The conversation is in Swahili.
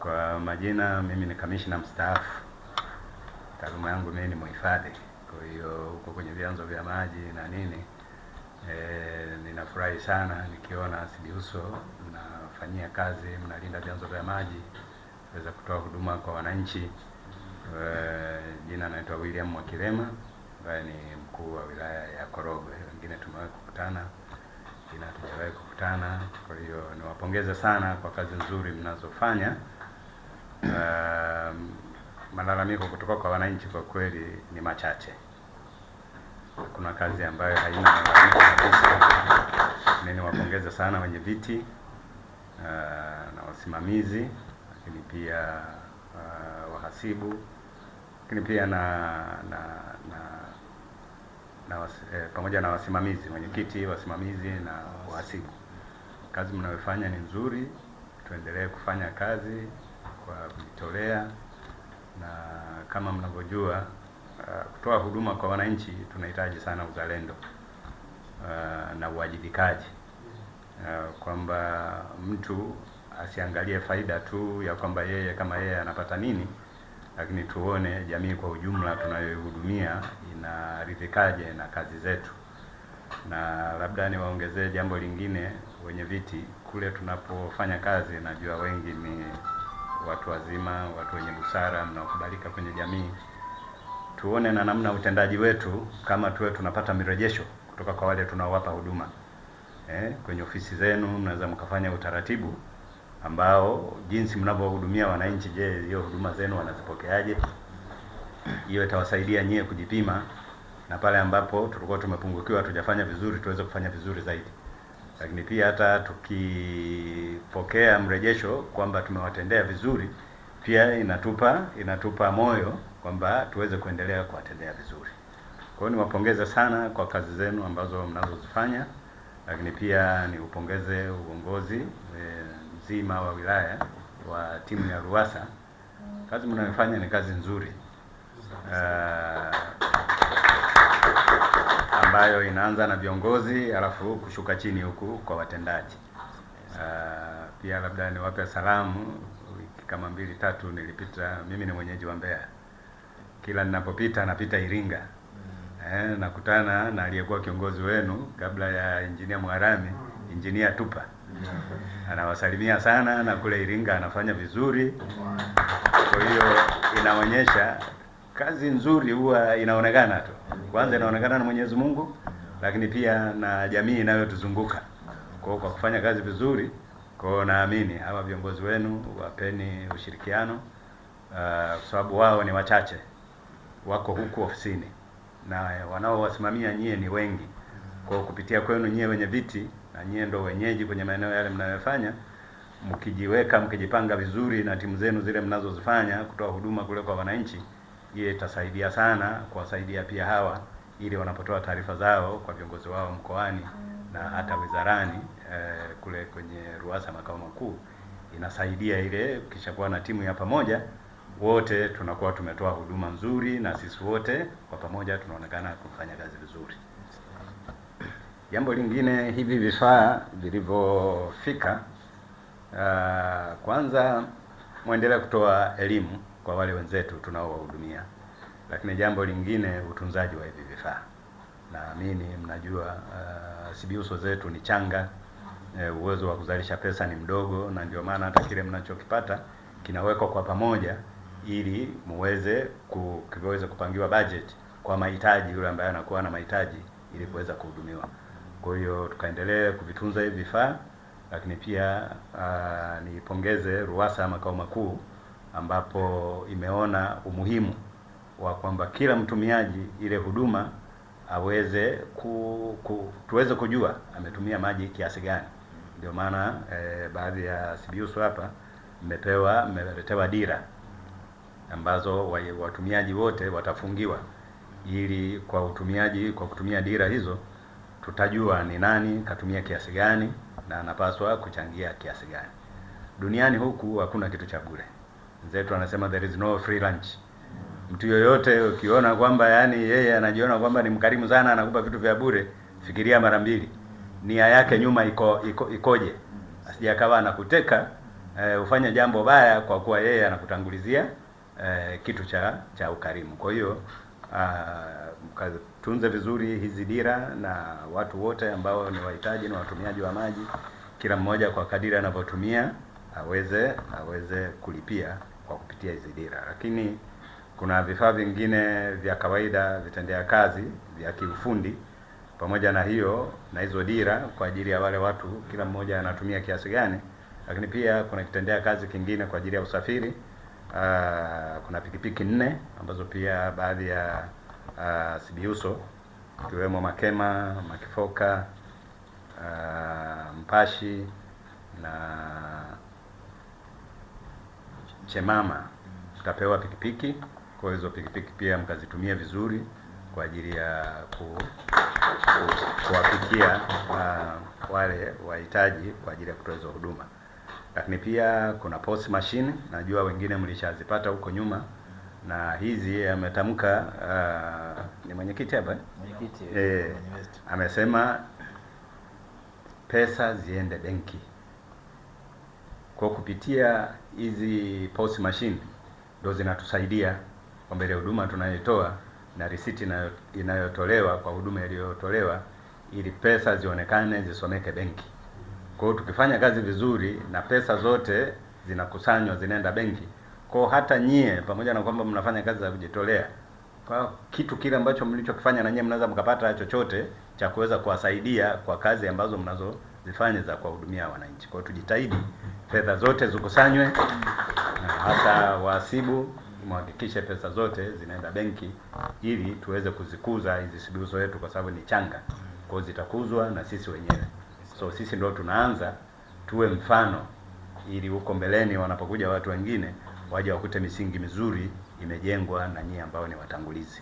Kwa majina mimi ni kamishna mstaafu. Taaluma yangu mimi ni mhifadhi. Kwa hiyo huko kwenye vyanzo vya maji na nini, ninafurahi sana nikiona SIDIUSO mnafanyia kazi, mnalinda vyanzo vya maji, kuweza kutoa huduma kwa wananchi. Jina naitwa William Mwakilema, ambaye ni mkuu wa wilaya ya Korogwe. Wengine tumewahi kukutana, jina hatujawahi kukutana. Kwa hiyo niwapongeze sana kwa kazi nzuri mnazofanya. Malalamiko kutoka kwa wananchi kwa kweli ni machache. Kuna kazi ambayo haina malalamiko kabisa. Mimi niwapongeze sana wenye viti na wasimamizi, lakini pia wahasibu, lakini pia pamoja na wasimamizi, mwenyekiti, wasimamizi na wahasibu. Kazi mnayofanya ni nzuri, tuendelee kufanya kazi kwa kujitolea, na kama mnavyojua kutoa huduma kwa wananchi tunahitaji sana uzalendo na uwajibikaji, kwamba mtu asiangalie faida tu ya kwamba yeye kama yeye anapata nini, lakini tuone jamii kwa ujumla tunayoihudumia inaridhikaje na kazi zetu. Na labda niwaongezee jambo lingine, wenye viti kule tunapofanya kazi, najua wengi ni watu wazima, watu wenye busara, mnaokubalika kwenye jamii. Tuone na namna utendaji wetu, kama tuwe tunapata mirejesho kutoka kwa wale tunaowapa huduma. Kwenye ofisi zenu mnaweza mkafanya utaratibu ambao jinsi mnavyohudumia wananchi, je, hiyo huduma zenu wanazipokeaje? Hiyo itawasaidia nyie kujipima, na pale ambapo tulikuwa tumepungukiwa, hatujafanya vizuri, tuweze kufanya vizuri zaidi. Lakini pia hata tukipokea mrejesho kwamba tumewatendea vizuri, pia inatupa moyo kwamba tuweze kuendelea kuwatendea vizuri. Kwa hiyo niwapongeze sana kwa kazi zenu ambazo mnazozifanya, lakini pia niupongeze uongozi mzima wa wilaya wa timu ya RUWASA. Kazi mnayofanya ni kazi nzuri, ambayo inaanza na viongozi alafu kushuka chini huku kwa watendaji. Pia labda niwape salamu. Wiki kama 2-3 nilipita, mimi ni mwenyeji wa Mbeya. Kila ninapopita napita Iringa. Nakutana na aliyekuwa kiongozi wenu kabla ya Engineer Mwarami, Engineer Tupa. Anawasalimia sana, na kule Iringa anafanya vizuri. Kwa hiyo inaonyesha kazi nzuri huwa inaonekana tu. Kwanza inaonekana na Mwenyezi Mungu, lakini pia na jamii inayotuzunguka. Kwa kufanya kazi vizuri, kwa naamini hawa viongozi wenu wapeni ushirikiano, kwa sababu wao ni wachache wako huku ofisini, na wanaowasimamia nyie ni wengi. Kwa kupitia kwenu nyie wenye viti, na nyie ndo wenyeji kwenye maeneo yale mnayofanya, mkijiweka mkijipanga vizuri na timu zenu zile mnazozifanya kutoa huduma kule kwa wananchi, hiyo itasaidia sana kuwasaidia pia hawa, ili wanapotoa taarifa zao kwa viongozi wao mkoani na hata wizarani, kule kwenye RUWASA makao makuu, inasaidia ile kisha kuwa na timu ya pamoja, wote tunakuwa tumetoa huduma nzuri, na sisi wote kwa pamoja tunaonekana kufanya kazi vizuri. Jambo lingine, hivi vifaa vilivyofika, kwanza muendelee kutoa elimu kwa wale wenzetu tunaowahudumia. Lakini jambo lingine, utunzaji wa hivi vifaa. Naamini mnajua SIDIUSO zetu ni changa, uwezo wa kuzalisha pesa ni mdogo, na ndio maana hata kile mnachokipata kinawekwa kwa pamoja ili muweze kupangiwa budget kwa mahitaji yule ambaye anakuwa na mahitaji, ili kuweza kuhudumiwa. Kwa hiyo tukaendelee kuvitunza hivi vifaa. Lakini pia nipongeze RUWASA makao makuu, ambapo imeona umuhimu wa kwamba kila mtumiaji ile huduma aweze tuweze kujua ametumia maji kiasi gani. Ndio maana baadhi ya SIDIUSO hapa mmeletewa dira ambazo watumiaji wote watafungiwa, ili kwa kutumia dira hizo tutajua ni nani katumia kiasi gani na anapaswa kuchangia kiasi gani. Duniani huku hakuna kitu cha bure. Mzetu anasema there is no free lunch. Mtu yoyote ukiona kwamba yeye anajiona kwamba ni mkarimu sana, anakupa vitu vya bure, fikiria mara mbili. Nia yake nyuma ikoje? Asije akawa anakuteka ufanye jambo baya kwa kuwa yeye anakutangulizia kitu cha ukarimu. Kwa hiyo mkatunze vizuri hizi dira, na watu wote ambao ni wahitaji na watumiaji wa maji, kila mmoja kwa kadiri anavyotumia aweze kulipia kwa kupitia hizi dira. Lakini kuna vifaa vingine vya kawaida, vitendea kazi vya kiufundi pamoja na hiyo na hizo dira kwa ajili ya wale watu, kila mmoja anatumia kiasi gani. Lakini pia kuna kitendea kazi kingine kwa ajili ya usafiri. Kuna pikipiki 4 ambazo pia baadhi ya Sibiuso ikiwemo Makema, Makifoka, Mpashi na Chemama tutapewa pikipiki. Kwa hizo pikipiki pia mkazitumia vizuri kwa ajili ya kuwafikia wale wahitaji kwa ajili ya kutoa hizo huduma. Lakini pia kuna POS machine, najua wengine mlishazipata huko nyuma, na hizi ametamka ni mwenyekiti hapa, amesema pesa ziende benki. Kwa kupitia hizi POS machine ndio zinatusaidia kwamba ile huduma tunayotoa na risiti inayotolewa kwa huduma iliyotolewa, ili pesa zionekane, zisomeke benki. Kwa hiyo tukifanya kazi vizuri na pesa zote zinakusanywa zinaenda benki, kwa hata nyie pamoja na kwamba mnafanya kazi za kujitolea, kwa kitu kile ambacho mlichokifanya na nyie mnaweza mkapata chochote cha kuweza kuwasaidia kwa kazi ambazo mnazozifanya za kuwahudumia wananchi. Kwa hiyo tujitahidi fedha zote zikusanywe, na hata wahasibu muhakikishe pesa zote zinaenda benki ili tuweze kuzikuza hizi Sibiuso yetu, kwa sababu ni changa. Kwa hiyo zitakuzwa na sisi wenyewe. So sisi ndio tunaanza tuwe mfano, ili huko mbeleni wanapokuja watu wengine waje wakute misingi mizuri imejengwa na nyie ambao ni watangulizi.